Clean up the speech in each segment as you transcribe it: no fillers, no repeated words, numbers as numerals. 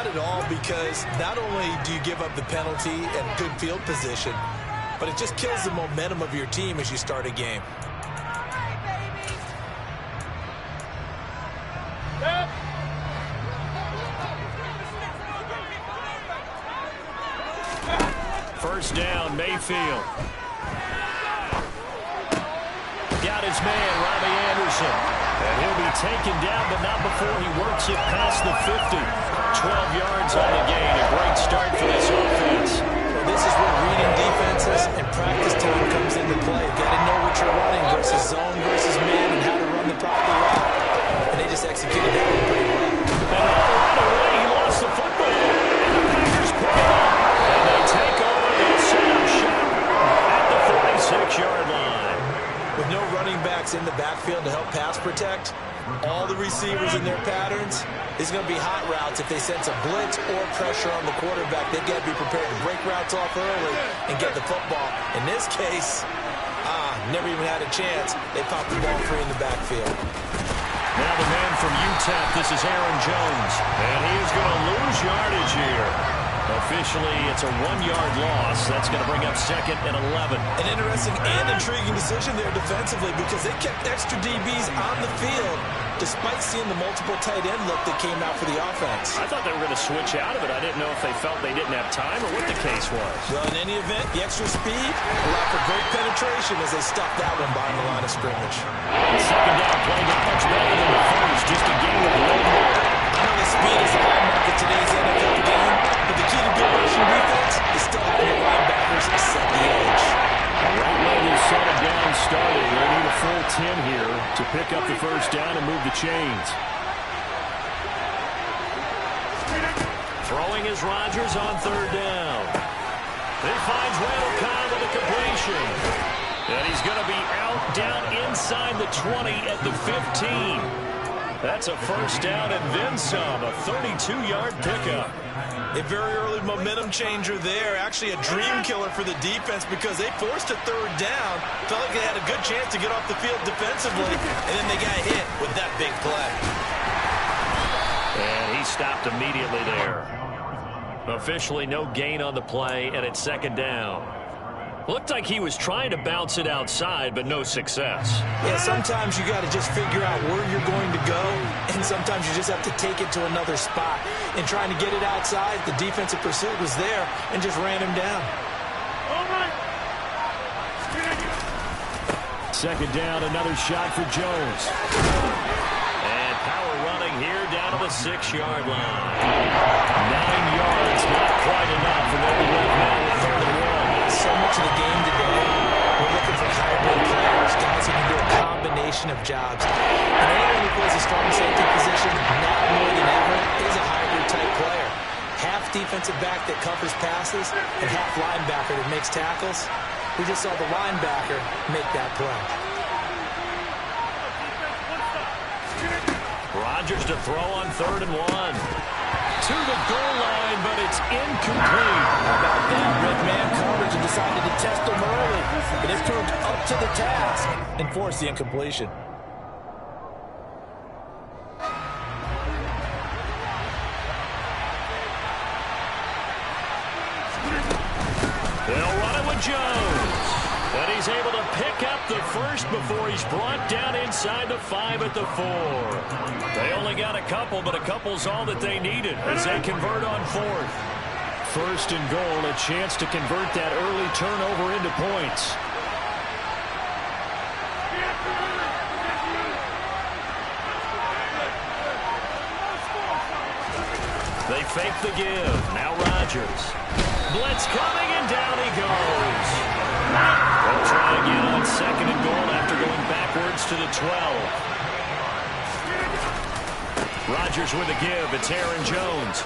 Not at all, because not only do you give up the penalty and good field position, but it just kills the momentum of your team as you start a game. First down, Mayfield. Got his man, Robbie Anderson. And he'll be taken down, but not before he works it past the 50. 12 yards on the gain. A great start for this offense. Well, this is where reading defenses and practice time comes into play. Got to know what you're running versus zone versus man and how to run the proper route. And they just executed that one pretty well. And right away, he lost the football. And the Packers pick it up. And they take over the set-up shot at the 46-yard line. With no running backs in the backfield to help pass protect, all the receivers in their patterns, it's going to be hot routes. If they sense a blitz or pressure on the quarterback, they've got to be prepared to break routes off early and get the football. In this case, never even had a chance. They popped the ball free in the backfield. Now the man from UTEP, this is Aaron Jones. And he is going to lose yardage here. Officially, it's a 1-yard loss. That's going to bring up 2nd and 11. An interesting and intriguing decision there defensively, because they kept extra DBs on the field despite seeing the multiple tight end look that came out for the offense. I thought they were going to switch out of it. I didn't know if they felt they didn't have time or what the case was. Well, in any event, the extra speed allowed for great penetration as they stuffed that one behind the line of scrimmage. The second down played much better than the first, just a gain of 1 yard. I know the speed is a hallmark of today's NFL game, but the key to good rushing defense is still having your linebackers set the edge. Right way to set it down starting. They need a full 10 here to pick up the first down and move the chains. Throwing is Rodgers on 3rd down. He finds Randall Cobb with a completion. And he's going to be out down inside the 20 at the 15. That's a first down and then some, a 32-yard pickup. A very early momentum changer there. Actually a dream killer for the defense, because they forced a 3rd down. Felt like they had a good chance to get off the field defensively, and then they got hit with that big play. And he stopped immediately there. Officially no gain on the play, and it's 2nd down. Looked like he was trying to bounce it outside, but no success. Yeah, sometimes you got to just figure out where you're going to go, and sometimes you just have to take it to another spot. And trying to get it outside, the defensive pursuit was there and just ran him down. All right. 2nd down, another shot for Jones. And power running here down to the 6-yard line. 9 yards, not quite enough, and they'll be left now with 3rd and 1. So much of the game today, we're looking for hybrid players, guys who can do a combination of jobs. And anyone who plays a strong safety position, now more than ever, is a hybrid-type player. Half defensive back that covers passes, and half linebacker that makes tackles. We just saw the linebacker make that play. Rodgers to throw on 3rd and 1. To the goal line, but it's incomplete. How about that? Red man coverage and decided to test him early. But it proved up to the task and forced the incompletion. They'll run it with Jones. But he's able to pick up the first before he's brought down inside the 5 at the 4. They only got a couple, but a couple's all that they needed as they convert on 4th. 1st and goal, a chance to convert that early turnover into points. They fake the give. Now Rodgers. Blitz coming, and down he goes. They'll try again on 2nd and goal after going backwards to the 12. Rodgers with a give. It's Aaron Jones.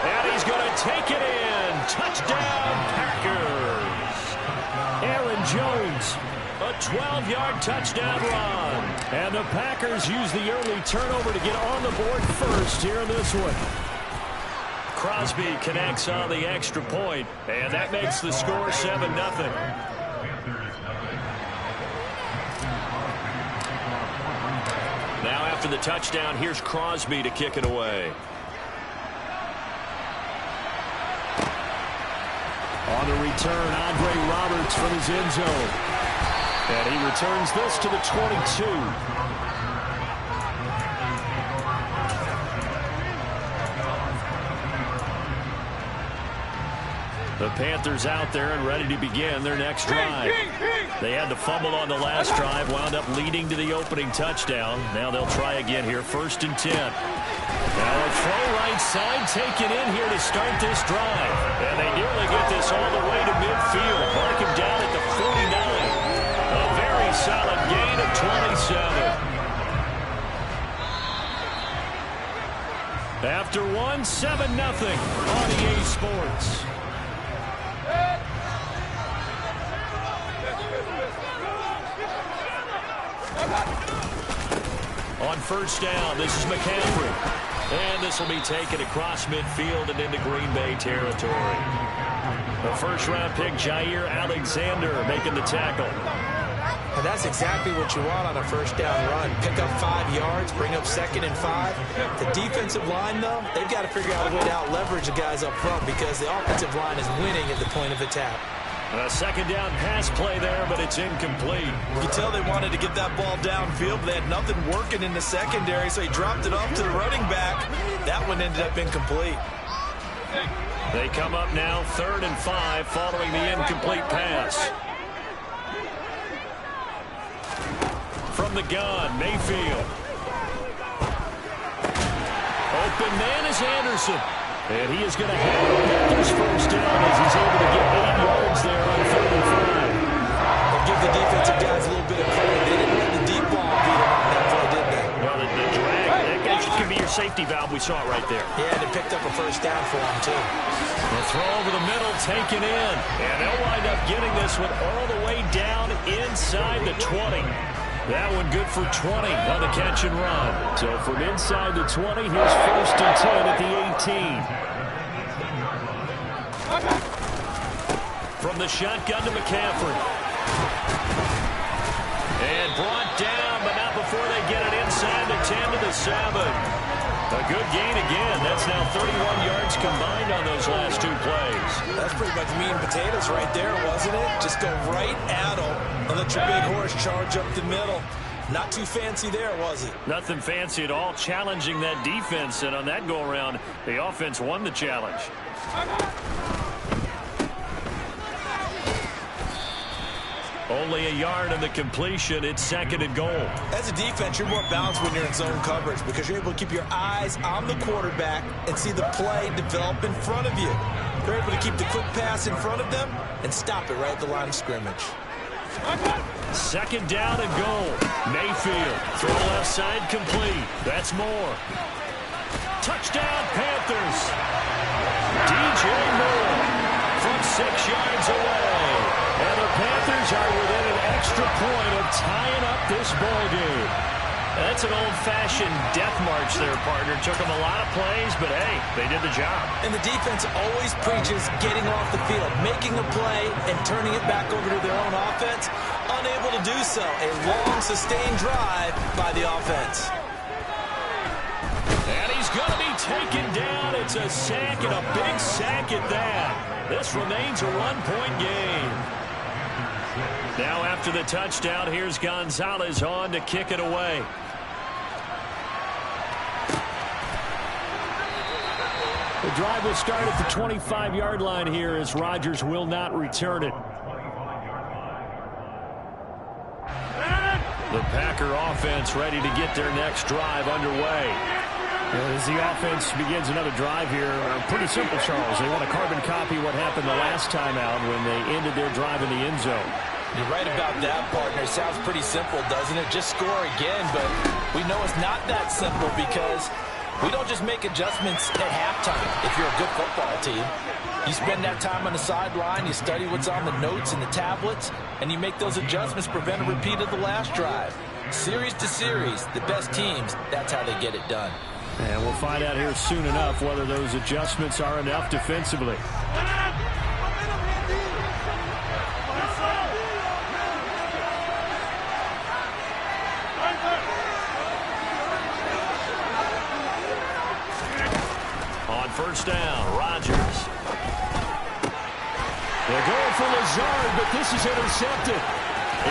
And he's going to take it in. Touchdown, Packers. Aaron Jones, a 12-yard touchdown run. And the Packers use the early turnover to get on the board first here in this one. Crosby connects on the extra point, and that makes the score 7-0. Now after the touchdown, here's Crosby to kick it away. On the return, Andre Roberts from his end zone. And he returns this to the 22. The Panthers out there and ready to begin their next drive. They had to fumble on the last drive, wound up leading to the opening touchdown. Now they'll try again here, 1st and 10. Now a throw right side taken in here to start this drive. And they nearly get this all the way to midfield. Mark him down at the 49. A very solid gain of 27. After one, 7-0 on EA Sports. On 1st down, this is McCaffrey. And this will be taken across midfield and into Green Bay territory. The 1st-round pick, Jair Alexander, making the tackle. And that's exactly what you want on a 1st down run. Pick up 5 yards, bring up 2nd and 5. The defensive line, though, they've got to figure out a way to out-leverage the guys up front because the offensive line is winning at the point of attack. A 2nd down pass play there, but it's incomplete. You can tell they wanted to get that ball downfield, but they had nothing working in the secondary, so he dropped it off to the running back. That one ended up incomplete. They come up now 3rd and 5 following the incomplete pass. From the gun, Mayfield. Open man is Anderson. And he is going to have the Panthers 1st down as he's able to get 8 yards there on 3rd and 5. They'll give the defensive guys a little bit of credit. They didn't run the deep ball beat him on that play, did they? Well, the drag, that could be your safety valve. We saw it right there. Yeah, and it picked up a 1st down for him, too. The throw over the middle, taken in. And they'll wind up getting this one all the way down inside the 20. That one good for 20 on the catch and run. So from inside the 20, here's 1st and 10 at the 18. From the shotgun to McCaffrey. And brought down, but not before they get it inside the 10 to the 7. A good gain again. That's now 31 yards combined on those last 2 plays. That's pretty much meat and potatoes right there, wasn't it? Just go right at them and let your big horse charge up the middle. Not too fancy there, was it? Nothing fancy at all. Challenging that defense, and on that go-around, the offense won the challenge. Only a yard on the completion. It's 2nd and goal. As a defense, you're more balanced when you're in zone coverage because you're able to keep your eyes on the quarterback and see the play develop in front of you. You're able to keep the quick pass in front of them and stop it right at the line of scrimmage. 2nd down and goal. Mayfield. Throw left side complete. That's more. Touchdown, Panthers. DJ Moore from 6 yards away. And the Panthers are within an extra point of tying up this ball game. That's an old-fashioned death march there, partner. Took them a lot of plays, but hey, they did the job. And the defense always preaches getting off the field, making a play, and turning it back over to their own offense. Unable to do so. A long, sustained drive by the offense. And he's going to be taken down. It's a sack, and a big sack at that. This remains a one-point game. Now after the touchdown, here's Gonzalez on to kick it away. The drive will start at the 25-yard line here as Rodgers will not return it. The Packer offense ready to get their next drive underway. As the offense begins another drive here, pretty simple, Charles. They want to carbon copy what happened the last time out when they ended their drive in the end zone. You're right about that, partner. Sounds pretty simple, doesn't it? Just score again, but we know it's not that simple because we don't just make adjustments at halftime if you're a good football team. You spend that time on the sideline, you study what's on the notes and the tablets, and you make those adjustments, prevent a repeat of the last drive. Series to series, the best teams, that's how they get it done. And we'll find out here soon enough whether those adjustments are enough defensively. On 1st down, Rodgers. They're going for Lazard, but this is intercepted.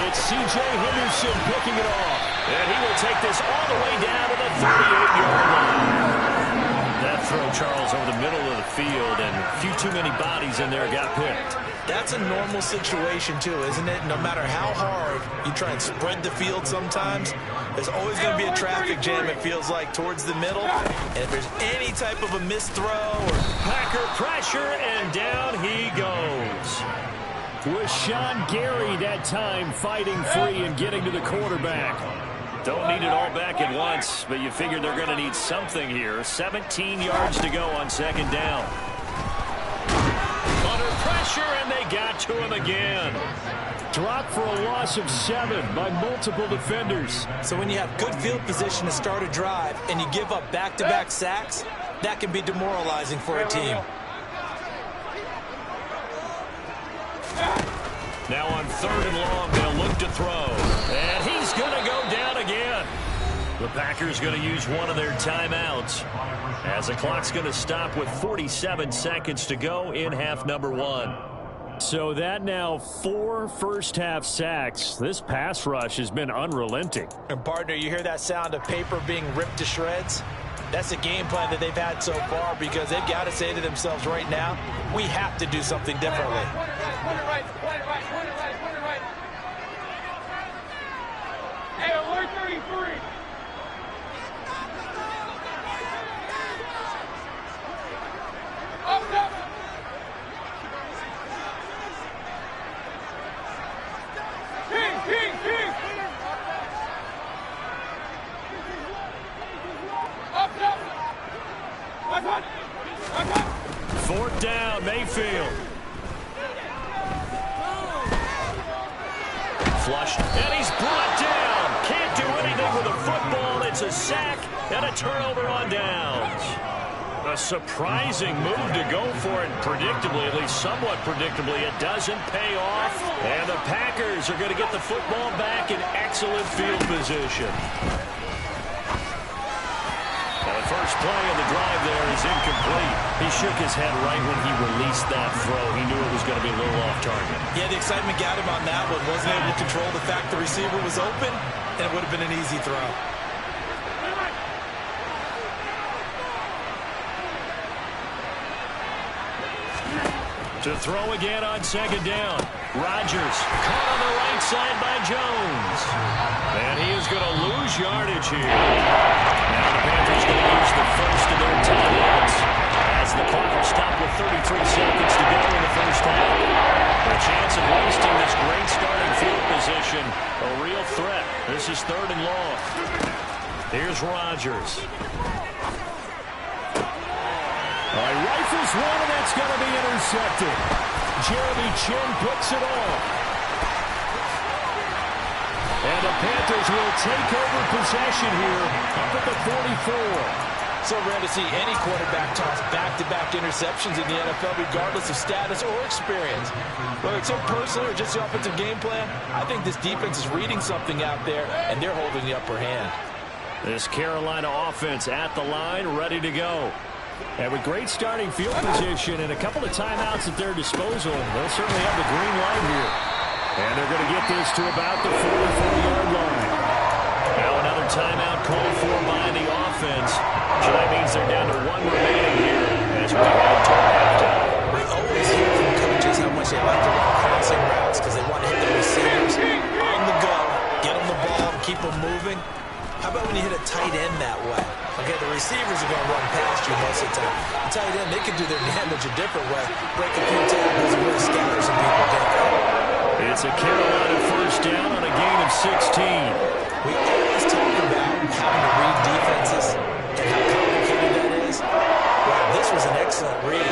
It's C.J. Henderson picking it off. And he will take this all the way down to the 38-yard line. That throw, Charles, over the middle of the field, and a few too many bodies in there got picked. That's a normal situation, too, isn't it? No matter how hard you try and spread the field sometimes, there's always going to be a traffic jam, it feels like, towards the middle. And if there's any type of a missed throw or Packer pressure, and down he goes. With Sean Gary that time fighting free and getting to the quarterback. Don't need it all back at once, but you figure they're going to need something here. 17 yards to go on second down. Under pressure, and they got to him again. Dropped for a loss of 7 by multiple defenders. So when you have good field position to start a drive and you give up back-to-back sacks, that can be demoralizing for a team. Now on 3rd and long, they'll look to throw. And he's going to go down again. The Packers going to use one of their timeouts as the clock's going to stop with 47 seconds to go in half number 1. So that now 4 first-half sacks. This pass rush has been unrelenting. And, partner, you hear that sound of paper being ripped to shreds? That's a game plan that they've had so far because they've got to say to themselves right now, we have to do something differently. Hey, alert 33. Up, up. King. Up. 4th down, Mayfield. Flush, and he's brought down. Can't do anything with the football. It's a sack and a turnover on downs. A surprising move to go for it, predictably, at least somewhat predictably. It doesn't pay off, and the Packers are going to get the football back in excellent field position. And the first play of the drive there is incomplete. He shook his head right when he released that throw. He knew it was going to be a little off target. Yeah, the excitement got him on that one. Wasn't able to control the fact the receiver was open, and it would have been an easy throw. To throw again on second down. Rodgers caught on the right side by Jones. And he is going to lose yardage here. Now the Panthers going to use the first of their timeouts as the clock will stop with 33 seconds to go in the first half. The chance of wasting this great starting field position, a real threat. This is 3rd and long. Here's Rodgers. All right, rifles one, and that's going to be intercepted. Jeremy Chin picks it off. And the Panthers will take over possession here up at the 44. So rare to see any quarterback toss back-to-back interceptions in the NFL, regardless of status or experience. Whether it's him personally or just the offensive game plan, I think this defense is reading something out there, and they're holding the upper hand. This Carolina offense at the line, ready to go. And with great starting field position and a couple of timeouts at their disposal, they'll certainly have the green light here. And they're going to get this to about the 44-yard line. Now another timeout called for by the offense. So that means they're down to 1 remaining here as we head toward halftime. We always hear from coaches how much they like to run crossing routes because they want to hit the receivers on the go, get them the ball, and keep them moving. How about when you hit a tight end that way? Okay, the receivers are going to run past you most of the time. The tight end, they can do their damage a different way. Break a few tackles and really scatter some people down. It's a Carolina first down on a gain of 16. We always talk about having to read defenses and how complicated that is. Wow, this was an excellent read.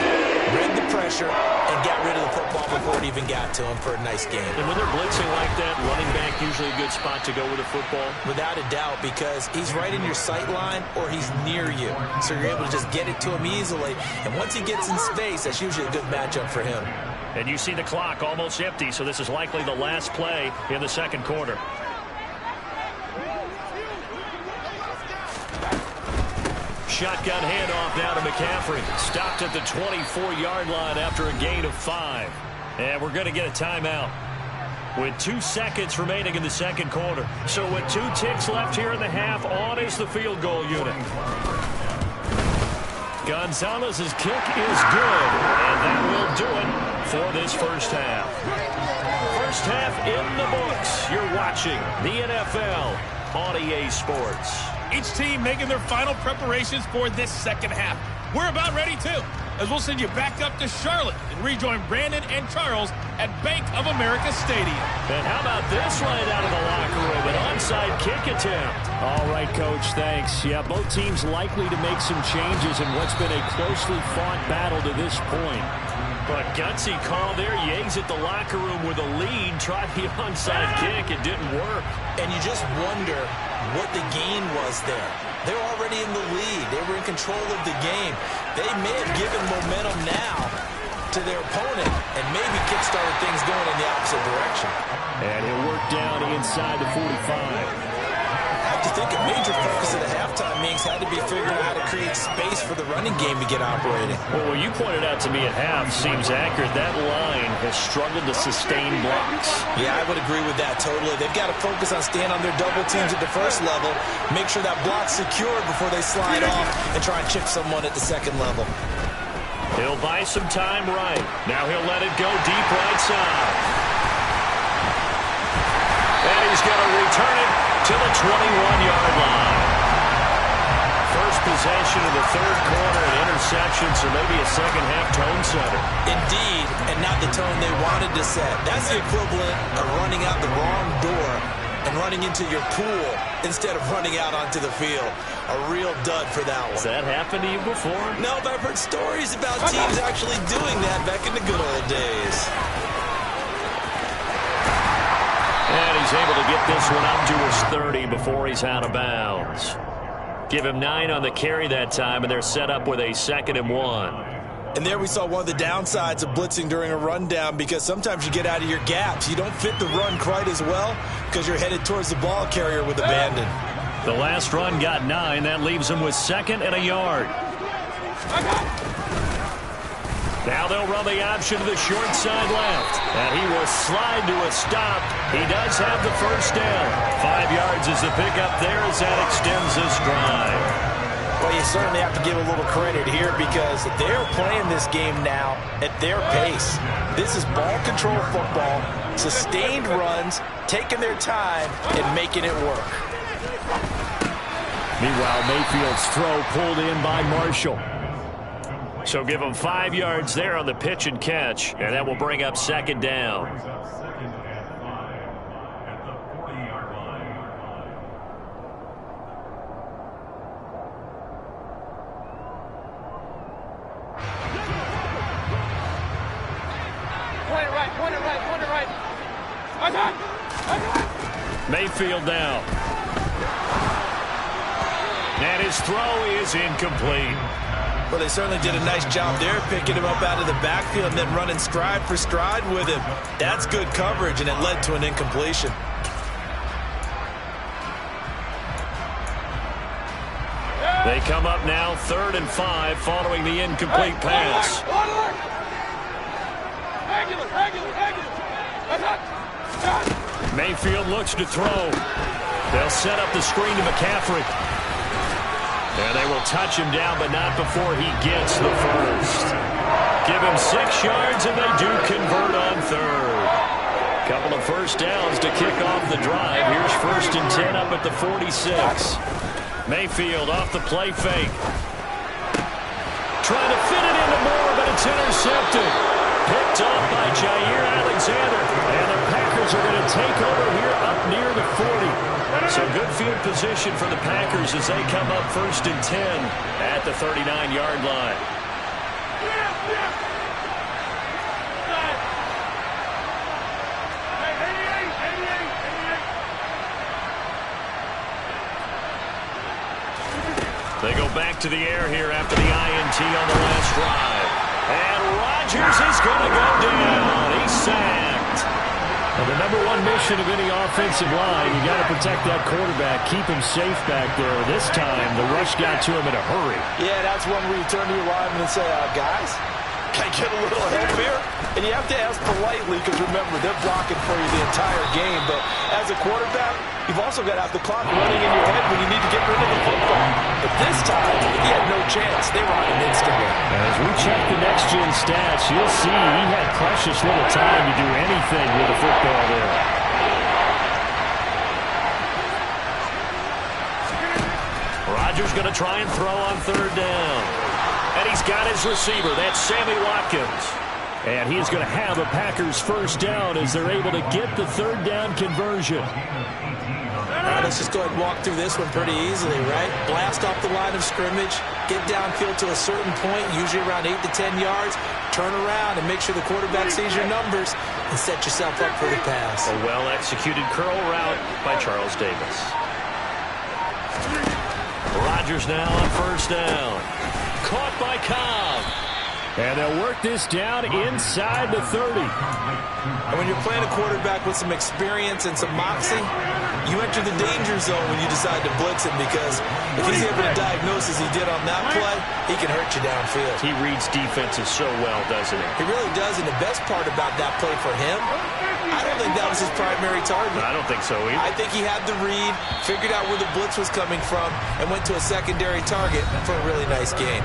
Read the pressure and got rid of the football before it even got to him for a nice game. And when they're blitzing like that, running back usually a good spot to go with the football? Without a doubt, because he's right in your sight line or he's near you. So you're able to just get it to him easily. And once he gets in space, that's usually a good matchup for him. And you see the clock almost empty, so this is likely the last play in the second quarter. Shotgun handoff now to McCaffrey. Stopped at the 24-yard line after a gain of 5. And we're going to get a timeout with 2 seconds remaining in the second quarter. So with 2 ticks left here in the half, on is the field goal unit. Gonzalez's kick is good, and that will do it for this first half. First half in the books. You're watching the NFL on EA Sports. Each team making their final preparations for this second half. We're about ready, too, as we'll send you back up to Charlotte and rejoin Brandon and Charles at Bank of America Stadium. And how about this right out of the locker room? An onside kick attempt. All right, Coach, thanks. Yeah, both teams likely to make some changes in what's been a closely fought battle to this point. But gutsy call there. Yates at the locker room with a lead. Tried the onside kick. It didn't work. And you just wonder what the gain was there. They're already in the lead. They were in control of the game. They may have given momentum now to their opponent and maybe kick-started things going in the opposite direction. And he'll work down inside the 45. I have to think a major focus of the halftime meetings had to be figuring out how to create space for the running game to get operating. Well, what you pointed out to me at half seems accurate. That line has struggled to sustain blocks. Yeah, I would agree with that totally. They've got to focus on staying on their double teams at the first level, make sure that block's secured before they slide off and try and chip someone at the second level. He'll buy some time right. Now he'll let it go deep right side. And he's going to return it to the 21-yard line. First possession of the third quarter, an interception, so maybe a second-half tone setter. Indeed, and not the tone they wanted to set. That's the equivalent of running out the wrong door and running into your pool instead of running out onto the field. A real dud for that one. Has that happened to you before? No, but I've heard stories about teams actually doing that back in the good old days. And he's able to get this one up to his 30 before he's out of bounds. Give him 9 on the carry that time, and they're set up with a 2nd and 1. And there we saw one of the downsides of blitzing during a rundown, because sometimes you get out of your gaps. You don't fit the run quite as well because you're headed towards the ball carrier with abandon. The last run got 9. That leaves him with 2nd and a yard. Now they'll run the option to the short side left. And he will slide to a stop. He does have the first down. 5 yards is the pickup there as that extends this drive. Well, you certainly have to give a little credit here because they're playing this game now at their pace. This is ball control football, sustained runs, taking their time, and making it work. Meanwhile, Mayfield's throw pulled in by Marshall. So give him 5 yards there on the pitch and catch, and that will bring up 2nd down. Point it right. Mayfield now. And his throw is incomplete. Well, they certainly did a nice job there, picking him up out of the backfield and then running stride for stride with him. That's good coverage, and it led to an incompletion. They come up now 3rd and 5 following the incomplete pass. Mayfield looks to throw. They'll set up the screen to McCaffrey. And they will touch him down, but not before he gets the first. Give him 6 yards, and they do convert on 3rd. Couple of first downs to kick off the drive. Here's 1st and 10 up at the 46. Mayfield off the play fake. Trying to fit it into Moore, but it's intercepted. Picked off by Jair Alexander. And the Packers are going to take over here up near the 40. So good field position for the Packers as they come up 1st and 10 at the 39-yard line. They go back to the air here after the INT on the last drive. And Rodgers is going to go down. He's sacked. Well, the #1 mission of any offensive line, you got to protect that quarterback, keep him safe back there. This time, the rush got to him in a hurry. Yeah, that's one where you turn to your lineman and say, guys, Can I get a little help here? And you have to ask politely because, remember, they're blocking for you the entire game. But as a quarterback, you've also got to have the clock running in your head when you need to get rid of the football. But this time, he had no chance. They were on him instantly. As we check the next-gen stats, you'll see he had precious little time to do anything with the football there. Rodgers going to try and throw on third down. And he's got his receiver. That's Sammy Watkins. And he's going to have a Packers first down as they're able to get the third down conversion. Let's just go ahead and walk through this one pretty easily, right? Blast off the line of scrimmage, get downfield to a certain point, usually around 8 to 10 yards, turn around and make sure the quarterback sees your numbers and set yourself up for the pass. A well-executed curl route by Charles Davis. Rodgers now on first down. Caught by Cobb. And they'll work this down inside the 30. And when you're playing a quarterback with some experience and some moxie, you enter the danger zone when you decide to blitz him, because if he's able to diagnose as he did on that play, he can hurt you downfield. He reads defenses so well, doesn't he? He really does, and the best part about that play for him, I don't think that was his primary target. I don't think so either. I think he had the read, figured out where the blitz was coming from, and went to a secondary target for a really nice gain.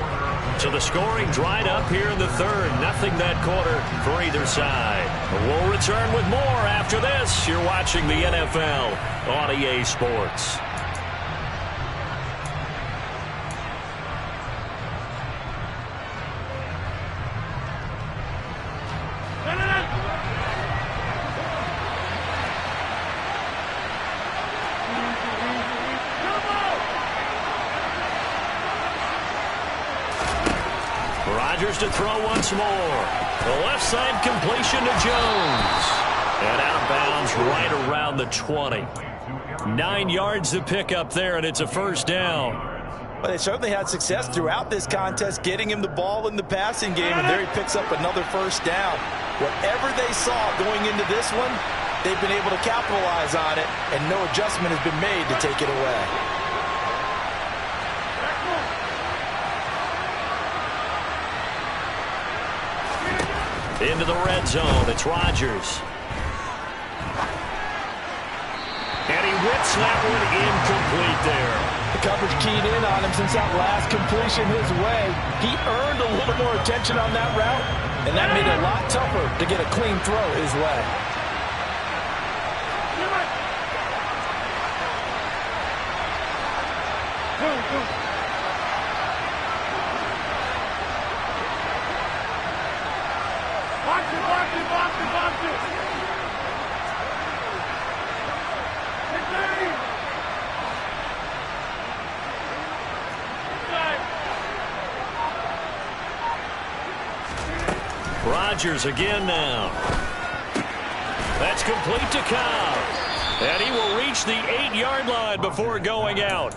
So the scoring dried up here in the third. Nothing that quarter for either side. We'll return with more after this. You're watching the NFL on EA Sports. Rodgers to throw once more. The left side completion to Jones. And out of bounds right around the 20. 9 yards to pick up there, and it's a first down. Well, they certainly had success throughout this contest, getting him the ball in the passing game, and there he picks up another first down. Whatever they saw going into this one, they've been able to capitalize on it, and no adjustment has been made to take it away. Into the red zone, it's Rodgers. And he whips that one incomplete there. The coverage keyed in on him since that last completion his way. He earned a little more attention on that route, and that made it a lot tougher to get a clean throw his way. Rodgers again now. That's complete to Cobb. And he will reach the 8-yard line before going out.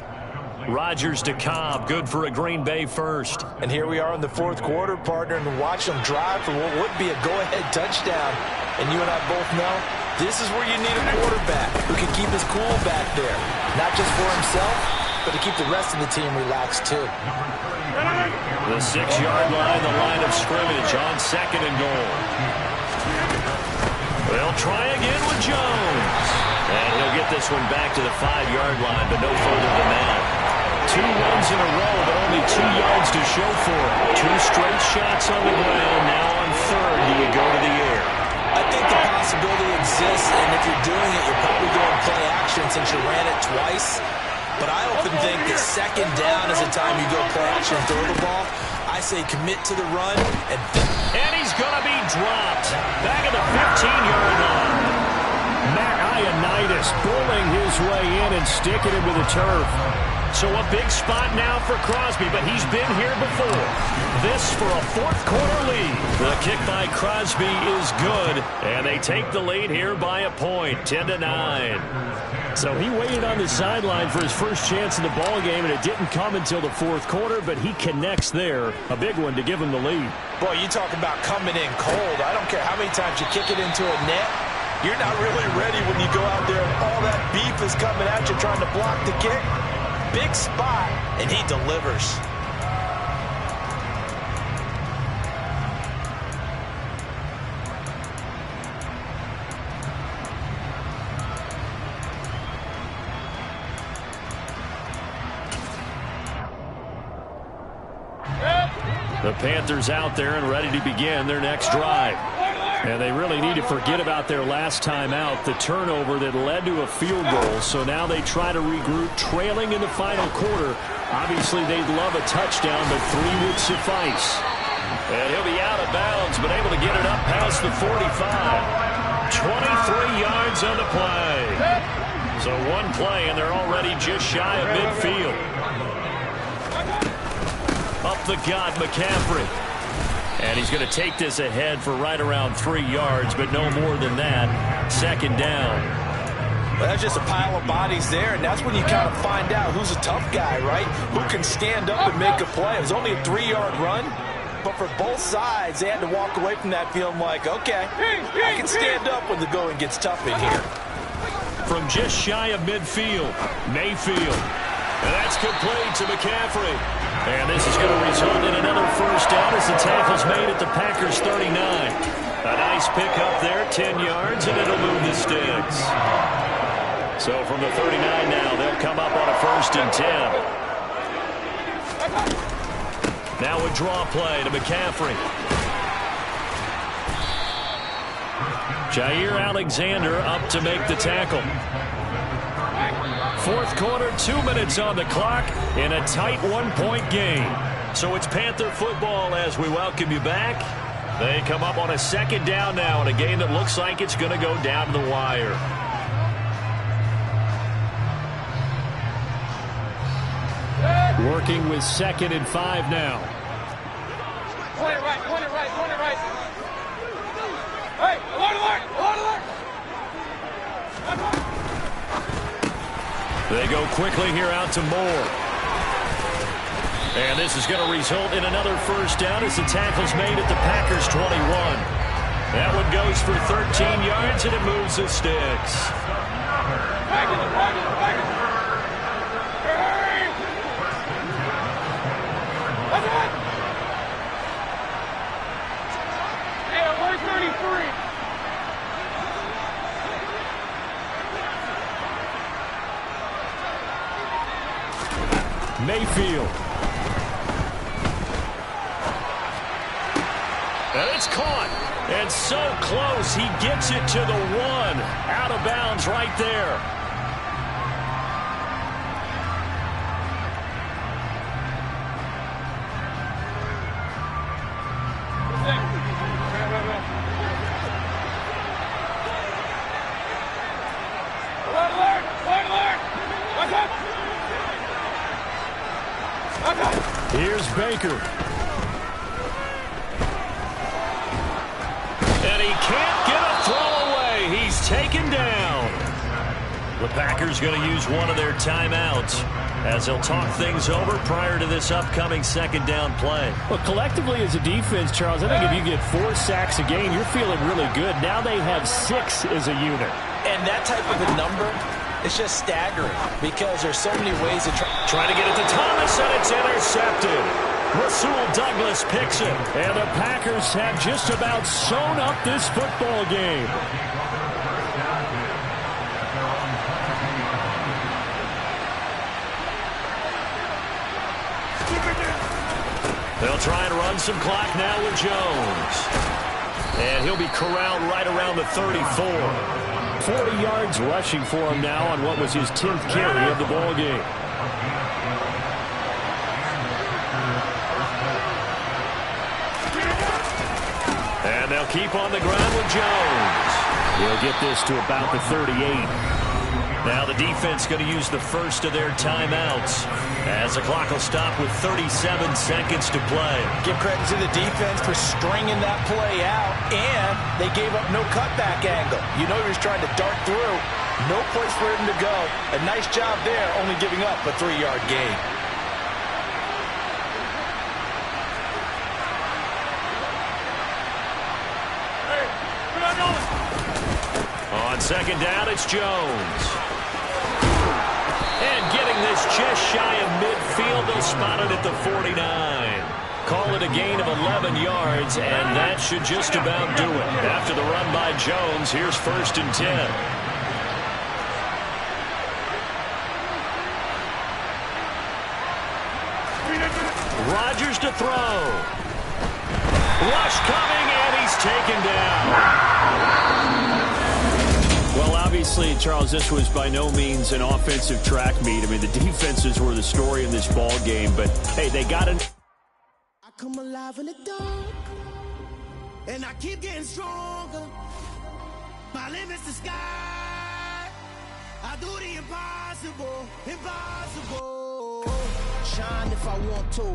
Rodgers to Cobb, good for a Green Bay first. And here we are in the fourth quarter, partner, and watch them drive for what would be a go-ahead touchdown. And you and I both know this is where you need a quarterback who can keep his cool back there. Not just for himself, but to keep the rest of the team relaxed too. The 6-yard line, the line of scrimmage on second and goal. They'll try again with Jones. And he'll get this one back to the 5-yard line, but no further than that. 2 runs in a row, but only 2 yards to show for it. 2 straight shots on the ground. Now on third, do you go to the air? I think the possibility exists, and if you're doing it, you're probably doing play action since you ran it twice. But I often think that second down is the time you go play action and throw the ball. I say commit to the run. And he's going to be dropped. Back at the 15-yard line. Matt Ioannidis pulling his way in and sticking him to the turf. So a big spot now for Crosby, but he's been here before. This for a fourth-quarter lead. The kick by Crosby is good, and they take the lead here by a point, 10-9. So he waited on the sideline for his first chance in the ball game, and it didn't come until the fourth quarter, but he connects there. A big one to give him the lead. Boy, you talk about coming in cold. I don't care how many times you kick it into a net. You're not really ready when you go out there and all that beef is coming at you trying to block the kick. Big spot, and he delivers. The Panthers out there and ready to begin their next drive. And they really need to forget about their last time out, the turnover that led to a field goal. So now they try to regroup, trailing in the final quarter. Obviously, they'd love a touchdown, but 3 would suffice. And he'll be out of bounds, but able to get it up past the 45. 23 yards on the play. So one play, and they're already just shy of midfield. Up the gut, McCaffrey. And he's going to take this ahead for right around 3 yards, but no more than that. Second down. Well, that's just a pile of bodies there, and that's when you kind of find out who's a tough guy, right? Who can stand up and make a play. It was only a 3-yard run, but for both sides, they had to walk away from that feeling like, okay, I can stand up when the going gets tough in here. From just shy of midfield, Mayfield. And that's complete to McCaffrey. And this is going to result in another first down as the tackle's made at the Packers' 39. A nice pickup there, 10 yards, and it'll move the sticks. So from the 39 now, they'll come up on a 1st and 10. Now a draw play to McCaffrey. Jair Alexander up to make the tackle. 4th quarter, 2 minutes on the clock in a tight 1-point game. So it's Panther football as we welcome you back. They come up on a 2nd down now in a game that looks like it's going to go down to the wire. Working with 2nd and 5 now. Point it right, point it right, point it right. Hey, alert, alert, alert, alert. They go quickly here out to Moore. And this is going to result in another first down as the tackle's made at the Packers' 21. That one goes for 13 yards, and it moves the sticks. Hey, 133. Mayfield. And it's caught. And so close. He gets it to the 1. Out of bounds right there. Here's Baker. And he can't get a throw away. He's taken down. The Packers going to use one of their timeouts as they'll talk things over prior to this upcoming 2nd down play. Well, collectively as a defense, Charles, I think if you get 4 sacks a game, you're feeling really good. Now they have 6 as a unit. And that type of a number, it's just staggering because there's so many ways to try to get it to Thomas, and it's intercepted. Rasul Douglas picks it. And the Packers have just about sewn up this football game. They'll try and run some clock now with Jones. And he'll be corralled right around the 34. 40 yards rushing for him now on what was his 10th carry of the ball game. And they'll keep on the ground with Jones. He'll get this to about the 38. Now the defense going to use the first of their timeouts as the clock will stop with 37 seconds to play. Give credit to the defense for stringing that play out, and they gave up no cutback angle. You know he was trying to dart through. No place for him to go. A nice job there, only giving up a 3-yard gain. On 2nd down, it's Jones. And getting this just shy of midfield, they'll spot it at the 49. Call it a gain of 11 yards, and that should just about do it. After the run by Jones, here's 1st and 10. Rodgers to throw. Rush coming, and he's taken down. Well, obviously, Charles, this was by no means an offensive track meet. I mean, the defenses were the story in this ball game, but, hey, they got an... I come alive in the dark, and I keep getting stronger. My limit's the sky. I do the impossible, impossible. Shine if I want to.